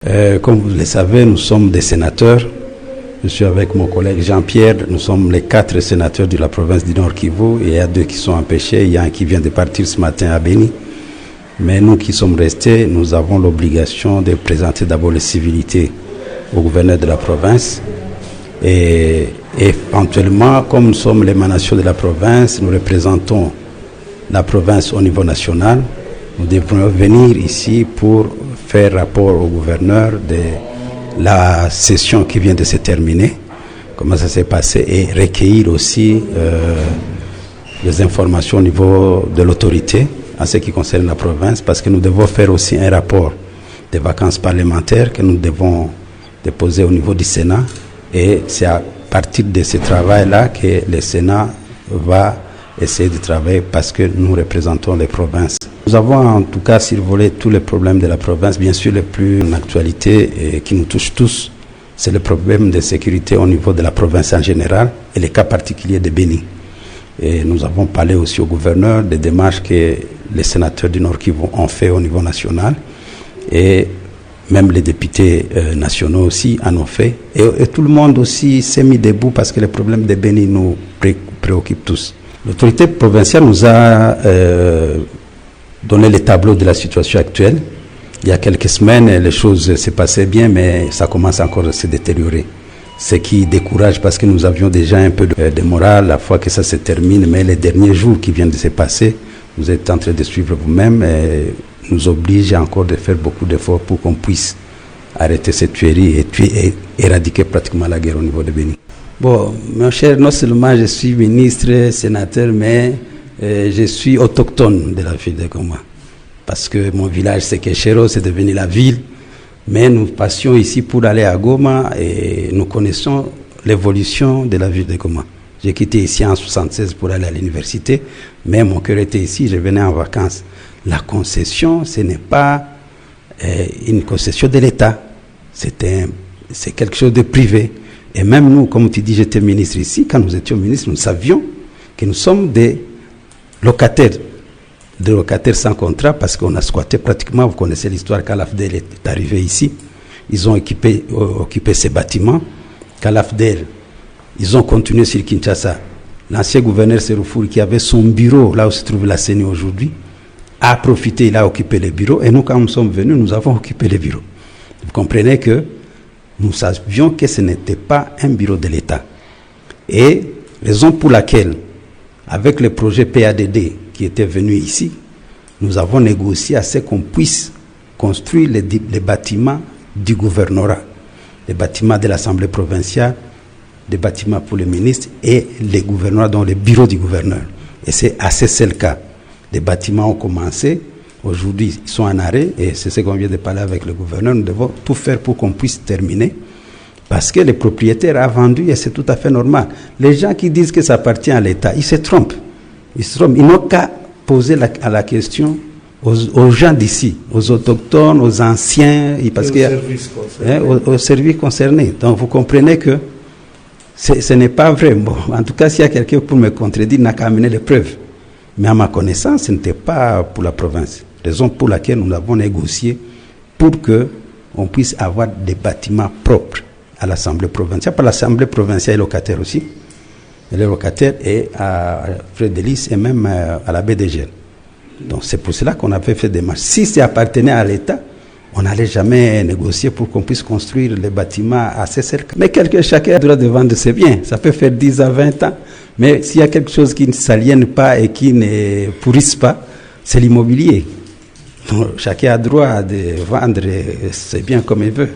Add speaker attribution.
Speaker 1: Comme vous le savez, nous sommes des sénateurs. Je suis avec mon collègue Jean-Pierre. Nous sommes les 4 sénateurs de la province du Nord Kivu. Il y a 2 qui sont empêchés. Il y a un qui vient de partir ce matin à Béni. Mais nous qui sommes restés, nous avons l'obligation de présenter d'abord les civilités au gouverneur de la province. Et éventuellement, comme nous sommes l'émanation de la province, nous représentons la province au niveau national. Nous devrons venir ici pour faire rapport au gouverneur de la session qui vient de se terminer, comment ça s'est passé, et recueillir aussi les informations au niveau de l'autorité en ce qui concerne la province, parce que nous devons faire aussi un rapport des vacances parlementaires que nous devons déposer au niveau du Sénat, et c'est à partir de ce travail-là que le Sénat va essayer de travailler parce que nous représentons les provinces. Nous avons en tout cas survolé tous les problèmes de la province. Bien sûr, le plus en actualité et qui nous touche tous, c'est le problème de sécurité au niveau de la province en général et les cas particuliers de Béni. Et nous avons parlé aussi au gouverneur des démarches que les sénateurs du Nord Kivu ont fait au niveau national, et même les députés nationaux aussi en ont fait. Et tout le monde aussi s'est mis debout parce que les problèmes de Béni nous préoccupent tous. L'autorité provinciale nous a donné le tableau de la situation actuelle. Il y a quelques semaines, les choses se passaient bien, mais ça commence encore à se détériorer. Ce qui décourage parce que nous avions déjà un peu de morale la fois que ça se termine, mais les derniers jours qui viennent de se passer, vous êtes en train de suivre vous-même, et nous oblige encore de faire beaucoup d'efforts pour qu'on puisse arrêter cette tuerie et éradiquer pratiquement la guerre au niveau de Béni. Bon, mon cher, non seulement je suis ministre, sénateur, mais je suis autochtone de la ville de Goma. Parce que mon village, c'est Keshero, c'est devenu la ville. Mais nous passions ici pour aller à Goma et nous connaissons l'évolution de la ville de Goma. J'ai quitté ici en 1976 pour aller à l'université, mais mon cœur était ici, je venais en vacances. La concession, ce n'est pas une concession de l'État, c'est quelque chose de privé. Et même nous, comme tu dis, j'étais ministre ici, quand nous étions ministres, nous savions que nous sommes des locataires sans contrat, parce qu'on a squatté pratiquement, vous connaissez l'histoire, quand l'AFDEL est arrivé ici, ils ont occupé ces bâtiments. Quand l'AFDEL, ils ont continué sur Kinshasa. L'ancien gouverneur Seroufouri, qui avait son bureau, là où se trouve la CENI aujourd'hui, a profité, il a occupé les bureaux, et nous, quand nous sommes venus, nous avons occupé les bureaux. Vous comprenez que nous savions que ce n'était pas un bureau de l'État. Et raison pour laquelle, avec le projet PADD qui était venu ici, nous avons négocié à ce qu'on puisse construire les bâtiments du gouvernorat, les bâtiments de l'Assemblée provinciale, des bâtiments pour les ministres et les gouvernorats, dont les bureaux du gouverneur. Et c'est le cas. Les bâtiments ont commencé. Aujourd'hui, ils sont en arrêt, et c'est ce qu'on vient de parler avec le gouverneur. Nous devons tout faire pour qu'on puisse terminer, parce que le propriétaire a vendu, et c'est tout à fait normal. Les gens qui disent que ça appartient à l'État, ils se trompent. Ils n'ont qu'à poser la question aux gens d'ici, aux autochtones, aux anciens, parce aux services concernés. Donc vous comprenez que ce n'est pas vrai. Bon, en tout cas, s'il y a quelqu'un pour me contredire, il n'a qu'à amener les preuves. Mais à ma connaissance, ce n'était pas pour la province. Raison pour laquelle nous avons négocié pour qu'on puisse avoir des bâtiments propres à l'Assemblée provinciale. Pas l'Assemblée provinciale est locataire aussi. Elle est locataire et à Frédélis et même à la baie des Gels. Donc c'est pour cela qu'on avait fait des marches. Si ça appartenait à l'État, on n'allait jamais négocier pour qu'on puisse construire les bâtiments à ces cercles. Mais chacun a le droit de vendre ses biens. Ça peut faire 10 à 20 ans. Mais s'il y a quelque chose qui ne s'aliène pas et qui ne pourrisse pas, c'est l'immobilier. Donc chacun a le droit de vendre ses biens comme il veut.